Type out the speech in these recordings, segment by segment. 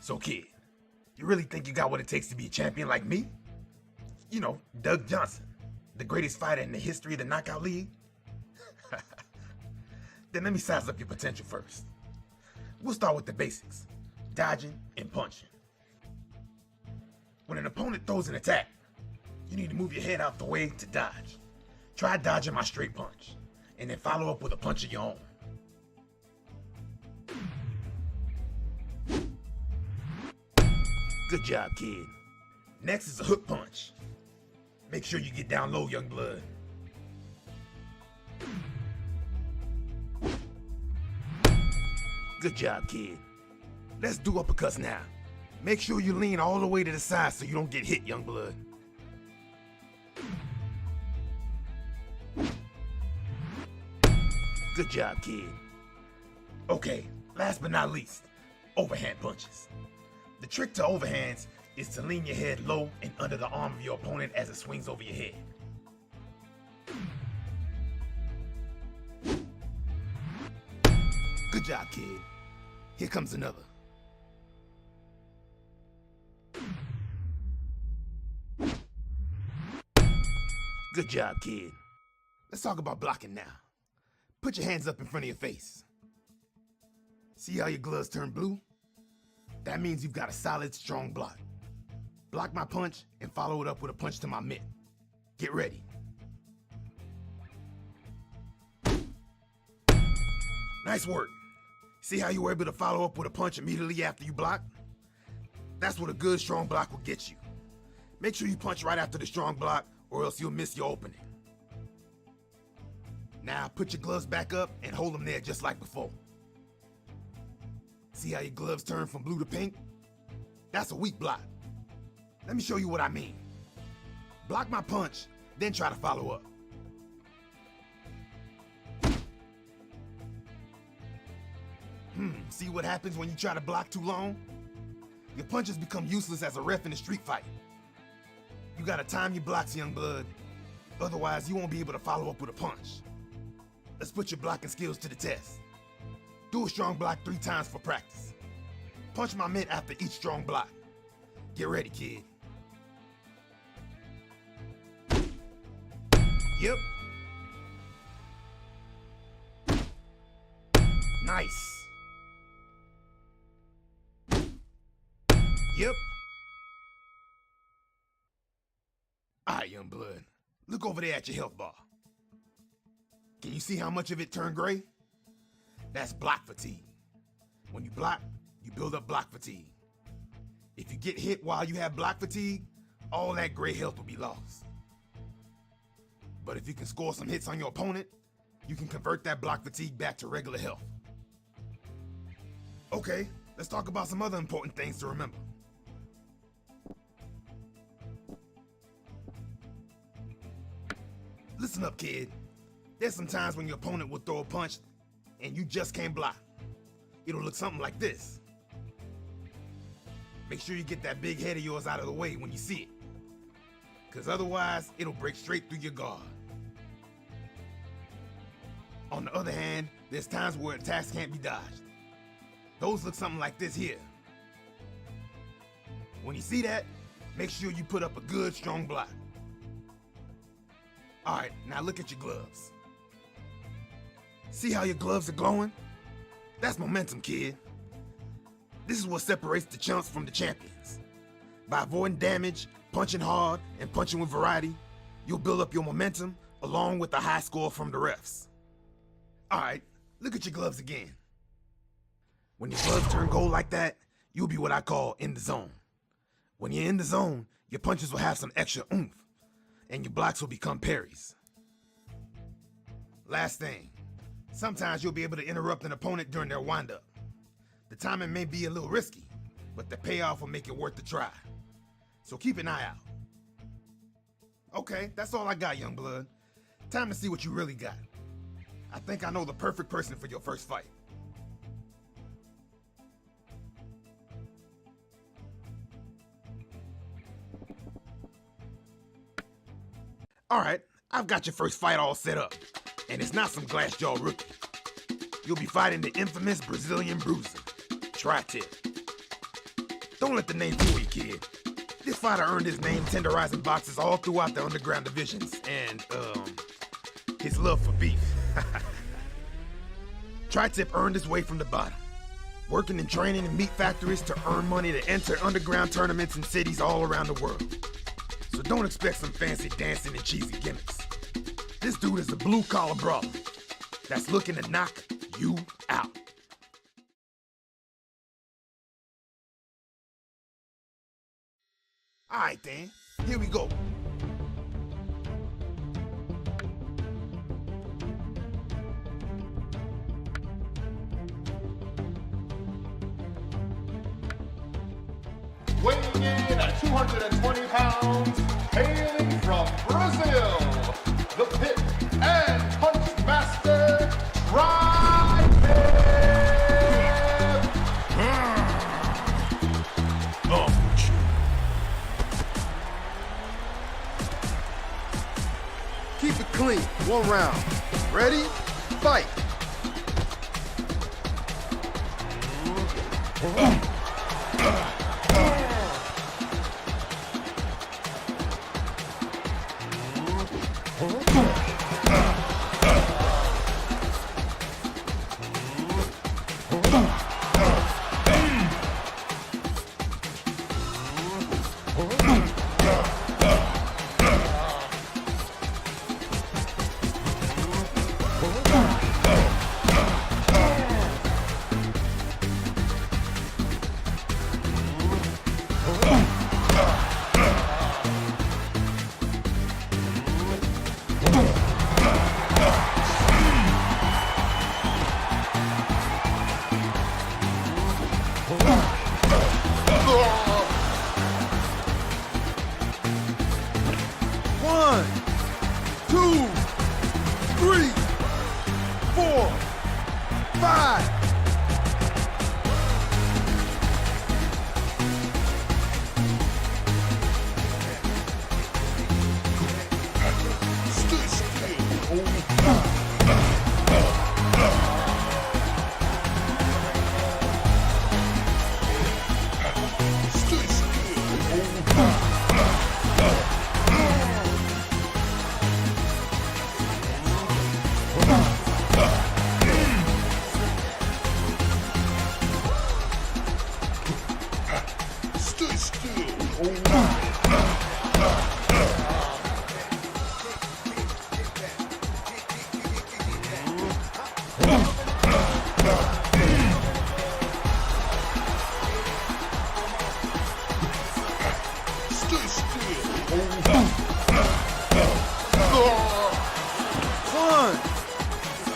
So kid, you really think you got what it takes to be a champion like me? You know, Doug Johnson, the greatest fighter in the history of the Knockout League? Then let me size up your potential first. We'll start with the basics, dodging and punching. When an opponent throws an attack, you need to move your head out the way to dodge. Try dodging my straight punch, and then follow up with a punch of your own. Good job, kid. Next is a hook punch. Make sure you get down low, young blood. Good job, kid. Let's do uppercuts now. Make sure you lean all the way to the side so you don't get hit, young blood. Good job, kid. Okay, last but not least, overhand punches. The trick to overhands is to lean your head low and under the arm of your opponent as it swings over your head. Good job, kid. Here comes another. Good job, kid. Let's talk about blocking now. Put your hands up in front of your face. See how your gloves turn blue? That means you've got a solid, strong block. Block my punch and follow it up with a punch to my mitt. Get ready. Nice work. See how you were able to follow up with a punch immediately after you block? That's what a good, strong block will get you. Make sure you punch right after the strong block or else you'll miss your opening. Now put your gloves back up and hold them there just like before. See how your gloves turn from blue to pink? That's a weak block. Let me show you what I mean. Block my punch, then try to follow up. See what happens when you try to block too long? Your punches become useless as a ref in a street fight. You gotta time your blocks, young blood. Otherwise, you won't be able to follow up with a punch. Let's put your blocking skills to the test. Do a strong block 3 times for practice. Punch my mitt after each strong block. Get ready, kid. Yep. Nice. Yep. Alright, young blood. Look over there at your health bar. Can you see how much of it turned gray? That's block fatigue. When you block, you build up block fatigue. If you get hit while you have block fatigue, all that gray health will be lost. But if you can score some hits on your opponent, you can convert that block fatigue back to regular health. Okay, let's talk about some other important things to remember. Listen up, kid. There's some times when your opponent will throw a punch and you just can't block. It'll look something like this. Make sure you get that big head of yours out of the way when you see it, because otherwise it'll break straight through your guard. On the other hand, there's times where attacks can't be dodged. Those look something like this here. When you see that, make sure you put up a good, strong block. Alright, now look at your gloves. See how your gloves are glowing? That's momentum, kid. This is what separates the chumps from the champions. By avoiding damage, punching hard, and punching with variety, you'll build up your momentum along with a high score from the refs. Alright, look at your gloves again. When your gloves turn gold like that, you'll be what I call in the zone. When you're in the zone, your punches will have some extra oomph, and your blocks will become parries. Last thing, sometimes you'll be able to interrupt an opponent during their windup. The timing may be a little risky, but the payoff will make it worth the try. So keep an eye out. Okay, that's all I got, young blood. Time to see what you really got. I think I know the perfect person for your first fight. Alright, I've got your first fight all set up, and it's not some glass jaw rookie. You'll be fighting the infamous Brazilian bruiser, Tri-Tip. Don't let the name fool you, kid. This fighter earned his name tenderizing boxes all throughout the underground divisions, and, his love for beef. Tri-Tip earned his way from the bottom, working and training in meat factories to earn money to enter underground tournaments in cities all around the world. So don't expect some fancy dancing and cheesy gimmicks. This dude is a blue-collar brawler that's looking to knock you out. All right, then. Here we go. Weighing in at 220 pounds, hailing from Brazil, the pit and punch master, Tri-Tip! Keep it clean, 1 round. Ready? Fight! One, two, three, 4, 5. One,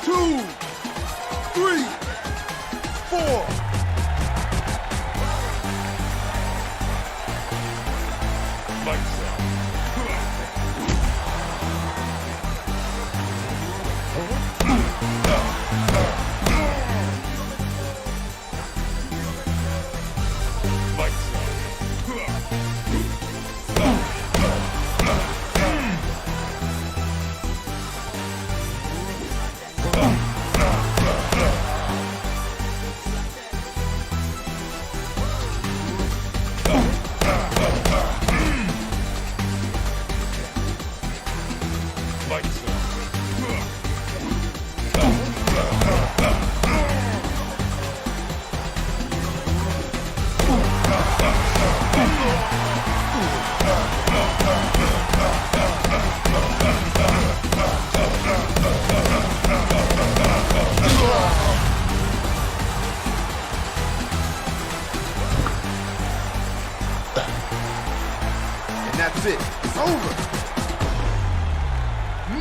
two, three, 4. Lights out. And that's it. It's over.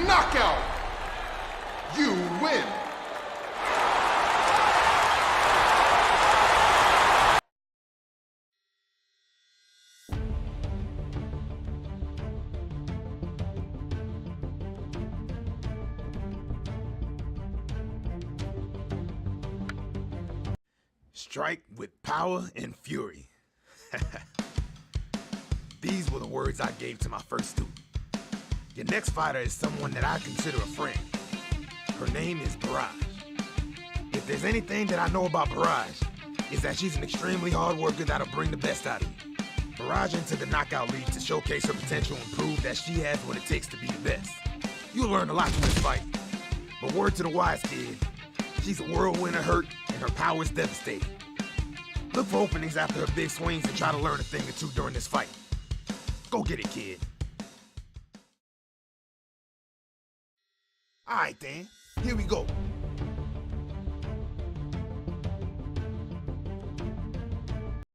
Knockout! You win! Strike with power and fury. These were the words I gave to my first student. Your next fighter is someone that I consider a friend. Her name is Barrage. If there's anything that I know about Barrage, is that she's an extremely hard worker that'll bring the best out of you. Barrage into the knockout league to showcase her potential and prove that she has what it takes to be the best. You'll learn a lot from this fight. But word to the wise, kid. She's a whirlwind of hurt, and her power is devastating. Look for openings after her big swings and try to learn a thing or two during this fight. Go get it, kid. All right, then. Here we go.